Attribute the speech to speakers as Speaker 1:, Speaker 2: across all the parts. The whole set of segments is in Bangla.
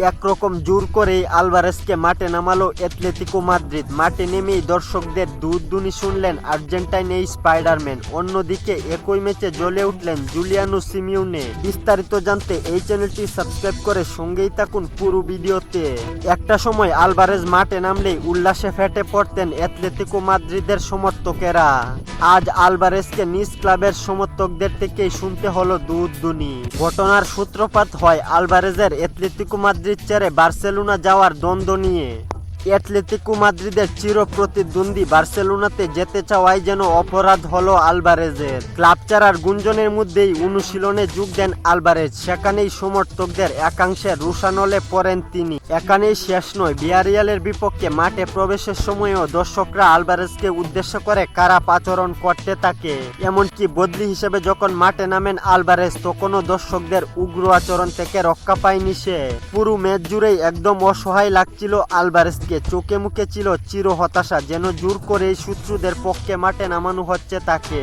Speaker 1: একরকম জোর করেই আলভারেজকে মাঠে নামালো অ্যাটলেটিকো মাদ্রিদ। মাঠে নেমেই দর্শকদের দুধদুনি শুনলেন আর্জেন্টাইন এই স্পাইডারম্যান। অন্যদিকে একই ম্যাচে জ্বলে উঠলেন জুলিয়ানো সিমিওনে। বিস্তারিত জানতে এই চ্যানেলটি সাবস্ক্রাইব করে সঙ্গেই থাকুন পুরো ভিডিওতে। একটা সময় আলভারেজ মাঠে নামলেই উল্লাসে ফেটে পড়তেন অ্যাটলেটিকো মাদ্রিদের সমর্থকেরা। আজ আলভারেজকে নিজ ক্লাবের সমর্থকদের থেকেই শুনতে হলো দুধদুনি। ঘটনার সূত্রপাত হয় আলভারেজের অ্যাটলেটিকো মাদ্রিদ ছেড়ে বার্সেলোনা যাওয়ার দ্বন্দ্ব নিয়ে। অ্যাটলেটিকো মাদ্রিদের চির প্রতিদ্বন্দ্বী বার্সেলোনাতে যেতে চাওয়াই যেন অপরাধ হলো আলভারেজের। ক্লাব ছাড়ার গুঞ্জনের মধ্যেই অনুশীলনে যোগ দেন আলভারেজ। সেখানেই সমর্থকদের একাংশের রোষানলে পড়েন তিনি। এখানেই শেষ নয়, ভিয়ারিয়ালের বিপক্ষে মাঠে প্রবেশের সময়ও দর্শকরা আলভারেজকে উদ্দেশ্য করে খারাপ আচরণ করতে থাকে। এমনকি বদলি হিসেবে যখন মাঠে নামেন আলভারেজ, তখনও দর্শকদের উগ্র আচরণ থেকে রক্ষা পায়নি সে। পুরো ম্যাচ জুড়েই একদম অসহায় লাগছিল আলভারেজকে। চোখে মুখে ছিল চির হতাশা, যেন জোর করে শত্রুদের পক্ষে মাঠে নামানো হচ্ছে তাকে।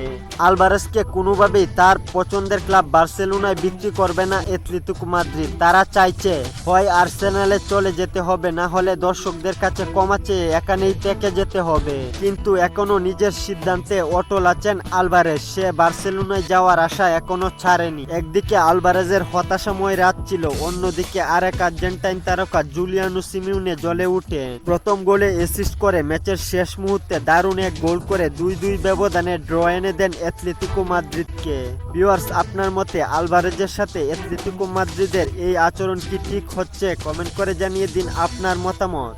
Speaker 1: আলভারেজকে কোনোভাবেই তার পছন্দের ক্লাব বার্সেলোনায় বিক্রি করবে না অ্যাটলেটিকো মাদ্রিদ। তারা চাইছে হয় আর্সেনালে চলে যেতে হবে, না হলে দর্শকদের কাছে ক্ষমা চেয়ে এখানেই থেকে যেতে হবে। কিন্তু এখনো নিজের সিদ্ধান্তে অটল আছেন আলভারেজ। সে বার্সেলোনায় যাওয়ার আশা এখনো ছাড়েনি। একদিকে আলভারেজের হতাশাময় রাত ছিল, অন্যদিকে আরেক আর্জেন্টাইন তারকা জুলিয়ানো সিমিওনে জ্বলে উঠে। প্রথম গোলে অ্যাসিস্ট করে ম্যাচের শেষ মুহূর্তে দারুণ এক গোল করে 2-2 ব্যবধানে ড্র এনে দেন অ্যাটলেটিকো মাদ্রিদকে। ভিউয়ার্স, আপনার মতে আলভারেজের সাথে অ্যাটলেটিকো মাদ্রিদের এই আচরণ কি ঠিক হচ্ছে? কমেন্ট করে জানিয়ে দিন আপনার মতামত।